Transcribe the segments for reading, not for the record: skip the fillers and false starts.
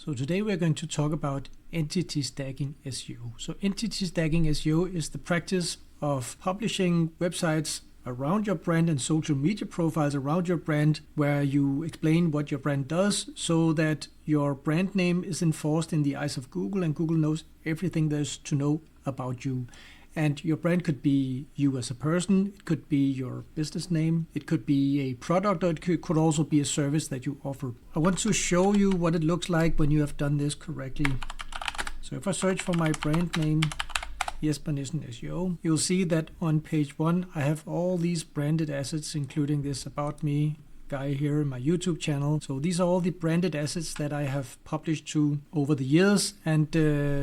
So today we're going to talk about Entity Stacking SEO. So Entity Stacking SEO is the practice of publishing websites around your brand and social media profiles around your brand where you explain what your brand does so that your brand name is enforced in the eyes of Google and Google knows everything there's to know about you. And your brand could be you as a person, it could be your business name, it could be a product, or it could also be a service that you offer. I want to show you what it looks like when you have done this correctly. So if I search for my brand name, jespernissenseo, you'll see that on page 1 I have all these branded assets, including this About Me guy here in my YouTube channel. So these are all the branded assets that I have published to over the years, and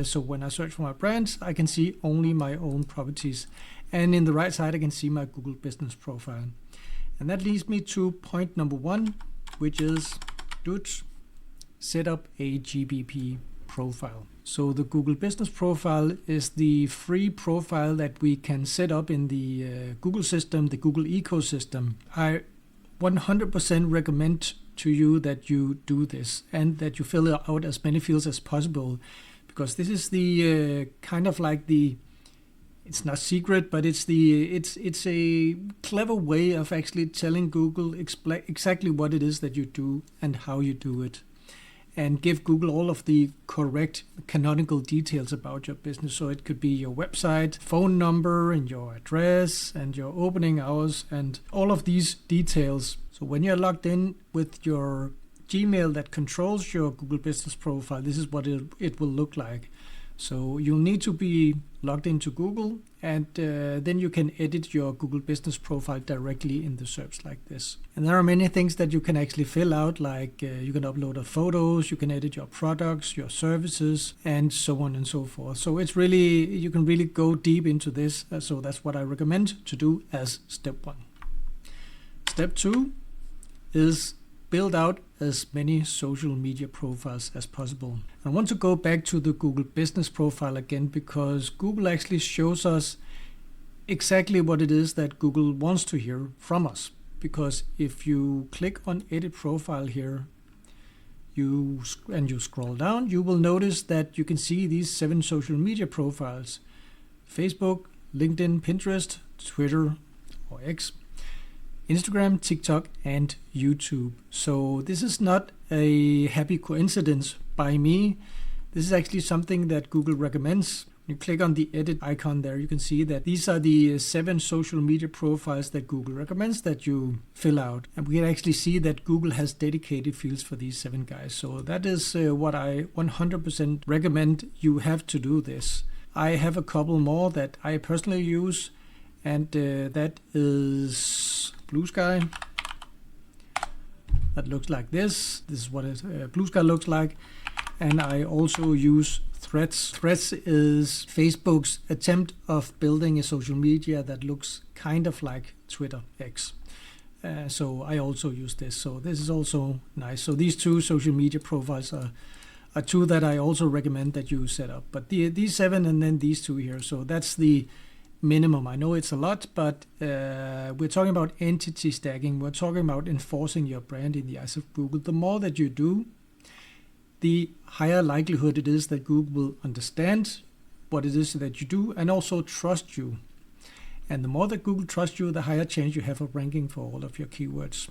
so when I search for my brands I can see only my own properties, and in the right side I can see my Google business profile. And that leads me to point number 1, which is set up a GBP profile. So the Google business profile is the free profile that we can set up in the Google system, the Google ecosystem. I 100% recommend to you that you do this and that you fill out as many fields as possible, because this is the kind of like the, it's not secret, but it's a clever way of actually telling Google exactly what it is that you do and how you do it, and give Google all of the correct canonical details about your business. So it could be your website, phone number, and your address, and your opening hours, and all of these details. So when you're logged in with your Gmail that controls your Google business profile, this is what it will look like. So you'll need to be logged into Google, and then you can edit your Google business profile directly in the SERPs like this. And there are many things that you can actually fill out, like you can upload photos, you can edit your products, your services, and so on and so forth. So it's really, you can really go deep into this. So that's what I recommend to do as step 1. Step 2 is build out as many social media profiles as possible. I want to go back to the Google business profile again, because Google actually shows us exactly what it is that Google wants to hear from us. Because if you click on edit profile here, you scroll down, you will notice that you can see these 7 social media profiles: Facebook, LinkedIn, Pinterest, Twitter or X, Instagram, TikTok, and YouTube. So this is not a happy coincidence by me. This is actually something that Google recommends. When you click on the edit icon there, you can see that these are the 7 social media profiles that Google recommends that you fill out. And we can actually see that Google has dedicated fields for these 7 guys. So that is what I 100% recommend you have to do this. I have a couple more that I personally use, and that is Bluesky. That looks like this. This is what Bluesky looks like. And I also use Threads. Threads is Facebook's attempt of building a social media that looks kind of like Twitter X. So I also use this. So this is also nice. So these 2 social media profiles are 2 that I also recommend that you set up. But these 7 and then these 2 here. So that's the minimum. I know it's a lot, but we're talking about entity stacking. We're talking about enforcing your brand in the eyes of Google. The more that you do, the higher likelihood it is that Google will understand what it is that you do and also trust you. And the more that Google trusts you, the higher chance you have of ranking for all of your keywords.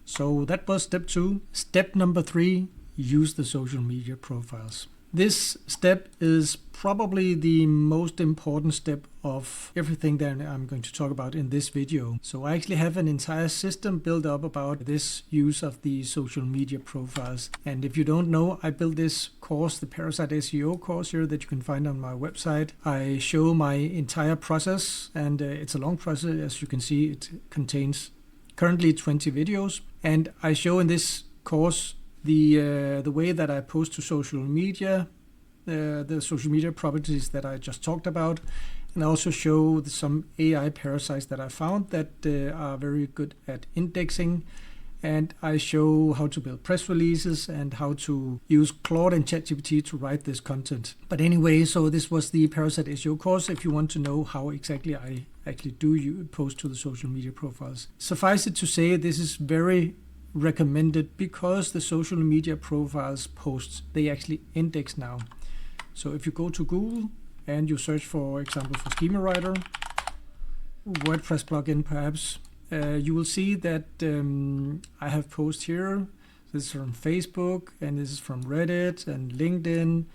So that was step 2. Step number 3, use the social media profiles. This step is probably the most important step of everything that I'm going to talk about in this video. So I actually have an entire system built up about this use of the social media profiles. And if you don't know, I built this course, the Parasite SEO course here that you can find on my website. I show my entire process, and it's a long process. As you can see, it contains currently 20 videos. And I show in this course the way that I post to social media, the social media properties that I just talked about, and I also show some AI parasites that I found that are very good at indexing, and I show how to build press releases and how to use Claude and ChatGPT to write this content. But anyway, so this was the Parasite SEO course if you want to know how exactly I actually do post to the social media profiles. Suffice it to say, this is very recommended because the social media profiles posts, they actually index now. So if you go to Google and you search, for example, for schema writer, WordPress plugin perhaps, you will see that I have posts here. This is from Facebook, and this is from Reddit and LinkedIn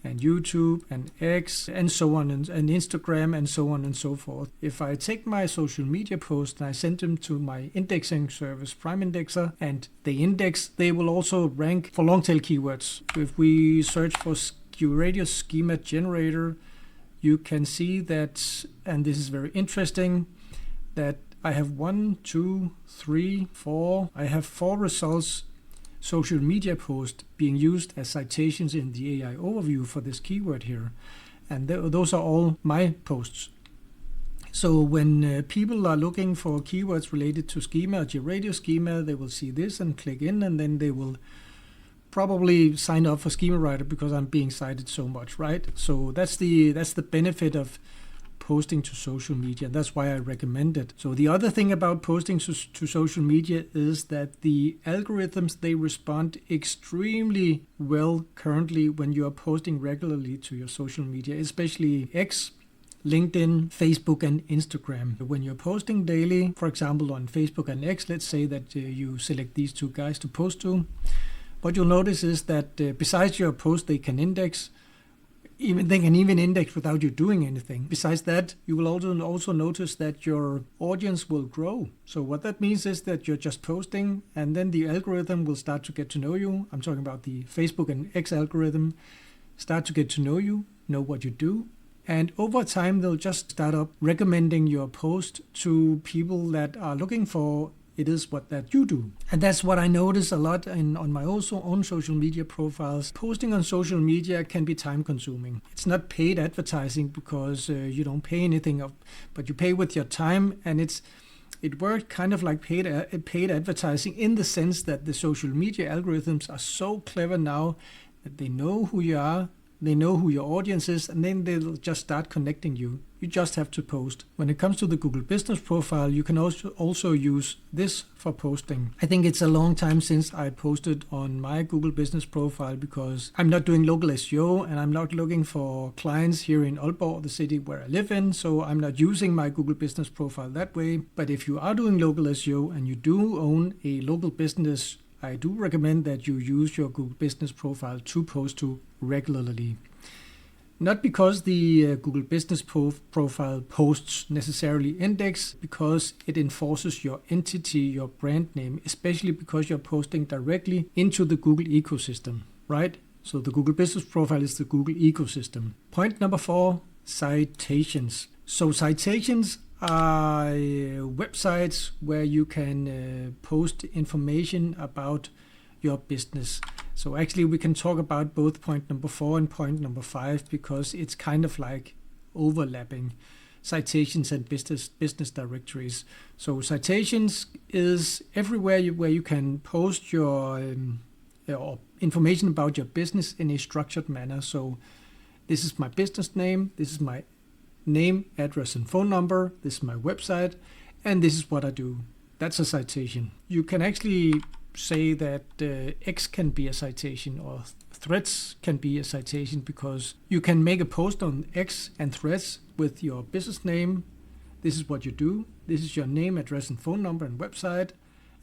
and YouTube and X and so on, and Instagram and so on and so forth. If I take my social media posts and I send them to my indexing service, Prime Indexer, and they index, they will also rank for long tail keywords. If we search for QRadius schema generator, you can see that, and this is very interesting, that I have 1, 2, 3, 4. I have 4 results, social media post being used as citations in the AI overview for this keyword here. And those are all my posts. So when people are looking for keywords related to schema or QRadius schema, they will see this and click in, and then they will probably sign up for schema writer because I'm being cited so much, right? So that's the benefit of posting to social media. That's why I recommend it. So the other thing about posting to social media is that the algorithms, they respond extremely well currently when you are posting regularly to your social media, especially X, LinkedIn, Facebook, and Instagram. When you're posting daily, for example, on Facebook and X, let's say that you select these 2 guys to post to, what you'll notice is that besides your post, they can index. They can even index without you doing anything. Besides that, you will also notice that your audience will grow. So what that means is that you're just posting, and then the algorithm will start to get to know you. I'm talking about the Facebook and X algorithm. Start to get to know you, know what you do. And over time, they'll just start up recommending your post to people that are looking for it is what that you do. And that's what I notice a lot on my own social media profiles. Posting on social media can be time consuming. It's not paid advertising because you don't pay anything, but you pay with your time, and it works kind of like paid advertising in the sense that the social media algorithms are so clever now that they know who you are, they know who your audience is, and then they'll just start connecting you. You just have to post. When it comes to the Google Business Profile, you can also use this for posting. I think it's a long time since I posted on my Google Business Profile because I'm not doing local SEO and I'm not looking for clients here in Aalborg, the city where I live in, so I'm not using my Google Business Profile that way. But if you are doing local SEO and you do own a local business, I do recommend that you use your Google Business Profile to post to regularly. Not because the Google Business Profile posts necessarily index, because it enforces your entity, your brand name, especially because you're posting directly into the Google ecosystem, right? So the Google Business Profile is the Google ecosystem. Point number 4, citations. So citations are websites where you can post information about your business. So actually we can talk about both point number 4 and point number 5 because it's kind of like overlapping, citations and business directories. So citations is everywhere where you can post your information about your business in a structured manner. So this is my business name, this is my name, address, and phone number, this is my website, and this is what I do. That's a citation. You can actually say that X can be a citation or Threads can be a citation because you can make a post on X and Threads with your business name. This is what you do. This is your name, address, and phone number and website,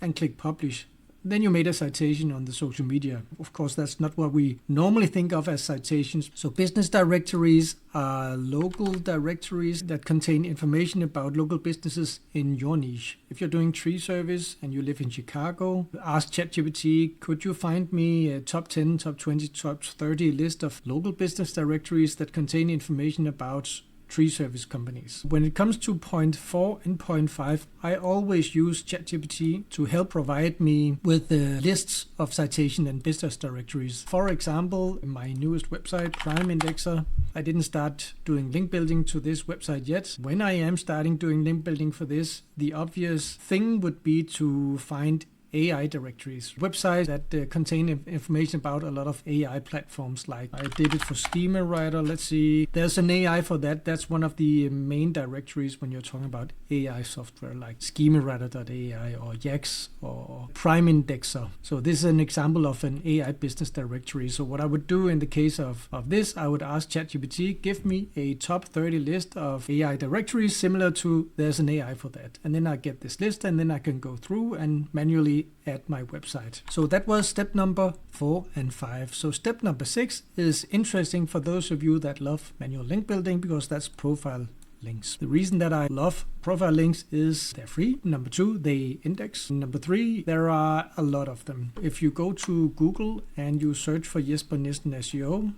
and click publish. Then you made a citation on the social media. Of course, that's not what we normally think of as citations. So business directories are local directories that contain information about local businesses in your niche. If you're doing tree service and you live in Chicago, ask ChatGPT, could you find me a top 10, top 20, top 30 list of local business directories that contain information about tree service companies. When it comes to point 4 and point 5, I always use ChatGPT to help provide me with lists of citation and business directories. For example, my newest website, Prime Indexer, I didn't start doing link building to this website yet. When I am starting doing link building for this, the obvious thing would be to find AI directories, websites that contain information about a lot of AI platforms. Like I did it for Schema Writer. Let's see, there's an AI for that. That's one of the main directories when you're talking about AI software, like schemariter.ai or Yax or Prime Indexer. So this is an example of an AI business directory. So what I would do in the case of this, I would ask ChatGPT, give me a top 30 list of AI directories similar to there's an AI for that. And then I get this list, and then I can go through and manually add my website. So that was step number 4 and 5. So step number 6 is interesting for those of you that love manual link building, because that's profile links. The reason that I love profile links is they're free. Number 2, they index. Number 3, there are a lot of them. If you go to Google and you search for Jesper Nissen SEO,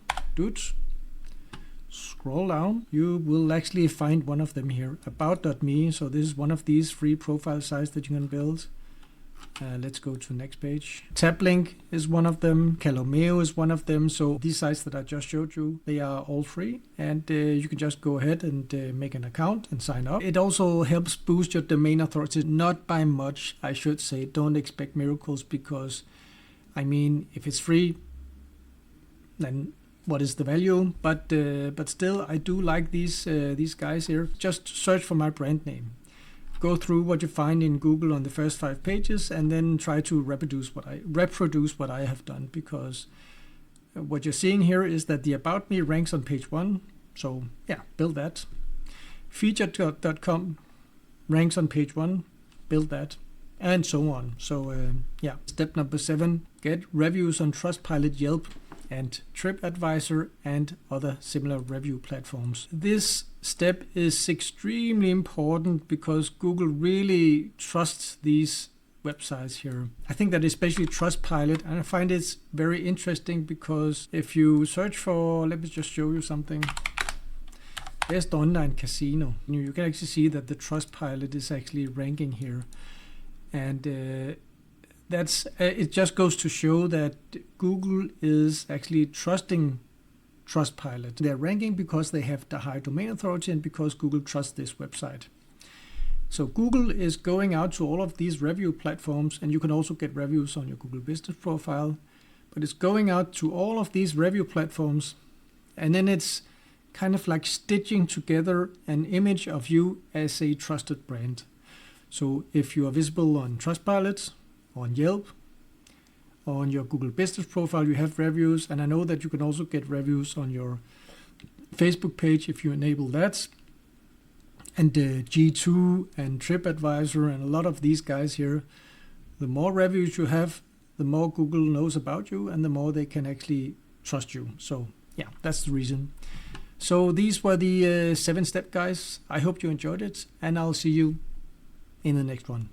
scroll down, you will actually find one of them here, about.me. So this is one of these free profile sites that you can build. Let's go to the next page. Tablink is one of them. Calomeo is one of them. So these sites that I just showed you, they are all free, and you can just go ahead and make an account and sign up. It also helps boost your domain authority, not by much, I should say. Don't expect miracles, because I mean, if it's free, then what is the value? But still, I do like these guys here. Just search for my brand name. Go through what you find in Google on the first 5 pages, and then try to reproduce what I have done, because what you're seeing here is that the About Me ranks on page 1. So yeah, build that. Featured.com ranks on page 1. Build that. And so on. So yeah. Step number 7, get reviews on Trustpilot, Yelp, and Tripadvisor and other similar review platforms. This step is extremely important because Google really trusts these websites here. I think that especially Trustpilot, and I find it's very interesting because if you search for, let me just show you something, best online casino, you can actually see that the Trustpilot is actually ranking here. And that's it just goes to show that Google is actually trusting Trustpilot. They're ranking because they have the high domain authority and because Google trusts this website. So Google is going out to all of these review platforms, and you can also get reviews on your Google business profile, but it's going out to all of these review platforms, and then it's kind of like stitching together an image of you as a trusted brand. So if you are visible on Trustpilot, on Yelp, on your Google business profile, you have reviews, and I know that you can also get reviews on your Facebook page if you enable that. And G2 and Tripadvisor and a lot of these guys here, the more reviews you have, the more Google knows about you and the more they can actually trust you. So yeah, that's the reason. So these were the 7-step guys. I hope you enjoyed it, and I'll see you in the next one.